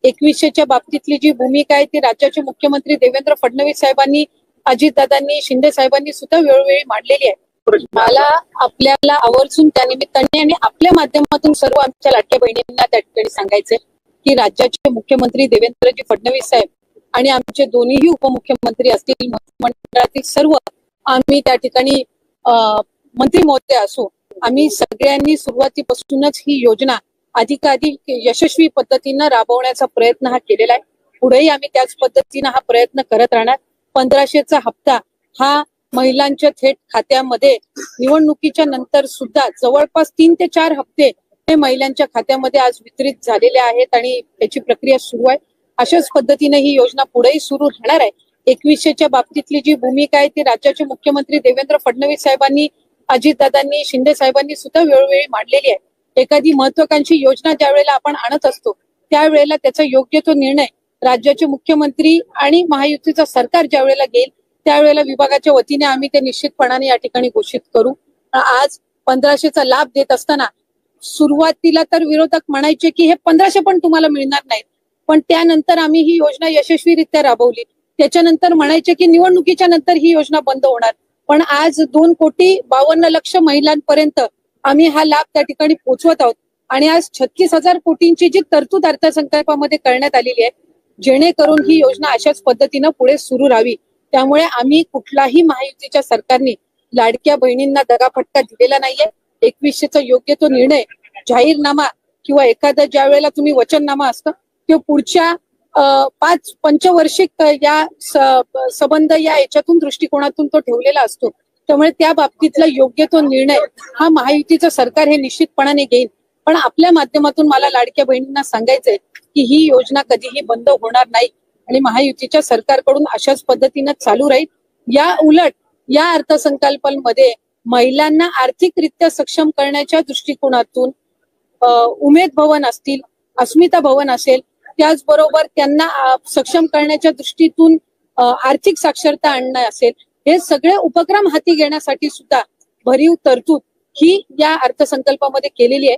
2100च्या बाबतीतली जी भूमिका आहे ती राज्याचे मुख्यमंत्री देवेंद्र फडणवीस साहेबांनी, अजितदादांनी, शिंदे साहेबांनी सुद्धा वेळोवेळी मांडलेली आहे. मला आपल्याला आवर्जून त्या निमित्ताने आणि आपल्या माध्यमातून सर्व आमच्या लाडक्या बहिणींना त्या ठिकाणी सांगायचंय की राज्याचे मुख्यमंत्री देवेंद्रजी फडणवीस साहेब आणि आमचे दोन्हीही उपमुख्यमंत्री असतील, मंत्रिमंडळातील सर्व आम्ही त्या ठिकाणी मंत्री महोदय असो, आम्ही सगळ्यांनी सुरुवातीपासूनच ही योजना अधिकाधिक यशस्वी पद्धतीनं राबवण्याचा प्रयत्न हा केलेला आहे. पुढेही आम्ही त्याच पद्धतीनं हा प्रयत्न करत राहणार. 1500चा हप्ता हा महिलांच्या थेट खात्यामध्ये निवडणुकीच्या नंतर सुद्धा जवळपास 3 ते 4 हप्ते हे महिलांच्या खात्यामध्ये आज वितरित झालेले आहेत आणि त्याची प्रक्रिया सुरू आहे. अशाच पद्धतीने ही योजना पुढेही सुरू राहणार आहे. 2100च्या बाबतीतली जी भूमिका आहे ती राज्याचे मुख्यमंत्री देवेंद्र फडणवीस साहेबांनी, अजितदादांनी, शिंदे साहेबांनी सुद्धा वेळोवेळी मांडलेली आहे. एखादी महत्वाकांक्षी योजना ज्या वेळेला आपण आणत असतो त्यावेळेला त्याचा योग्य तो निर्णय राज्याचे मुख्यमंत्री आणि महायुतीचं सरकार ज्या वेळेला घेईल त्यावेळेला विभागाच्या वतीने आम्ही ते निश्चितपणाने या ठिकाणी घोषित करू. आज 1500चा लाभ देत असताना सुरुवातीला तर विरोधक म्हणायचे की हे 1500 पण तुम्हाला मिळणार नाहीत, पण त्यानंतर आम्ही ही योजना यशस्वीरित्या राबवली. त्याच्यानंतर म्हणायचे की निवडणुकीच्या नंतर ही योजना बंद होणार, पण आज 2,52,00,000 महिलांपर्यंत आम्ही हा लाभ त्या ठिकाणी पोहोचवत आहोत आणि आज 36,000 कोटींची जी तरतूद अर्थसंकल्पामध्ये करण्यात आलेली आहे जेणेकरून ही योजना अशाच पद्धतीनं पुढे सुरू राहावी. त्यामुळे आम्ही कुठलाही महायुतीच्या सरकारने लाडक्या बहिणींना दगाफटका दिलेला नाहीये. 2100चा योग्य तो निर्णय जाहीरनामा किंवा एखादा ज्या वेळेला तुम्ही वचननामा असतं ते पुढच्या 5 पंचवार्षिक या संबंध या याच्यातून दृष्टिकोनातून तो ठेवलेला असतो. त्यामुळे त्या बाबतीतला योग्य तो निर्णय हा महायुतीचं सरकार हे निश्चितपणाने घेईल. पण आपल्या माध्यमातून मला लाडक्या बहिणींना सांगायचंय की ही योजना कधीही बंद होणार नाही आणि महायुतीच्या सरकारकडून अशाच पद्धतीनं चालू राहील. या उलट या अर्थसंकल्पामध्ये महिलांना आर्थिकरित्या सक्षम करण्याच्या दृष्टिकोनातून उमेद भवन असतील, अस्मिता भवन असेल, त्याचबरोबर त्यांना सक्षम करण्याच्या दृष्टीतून आर्थिक साक्षरता आणणं असेल, हे सगळे उपक्रम हाती घेण्यासाठी सुद्धा भरीव तरतूद ही या अर्थसंकल्पामध्ये केलेली आहे.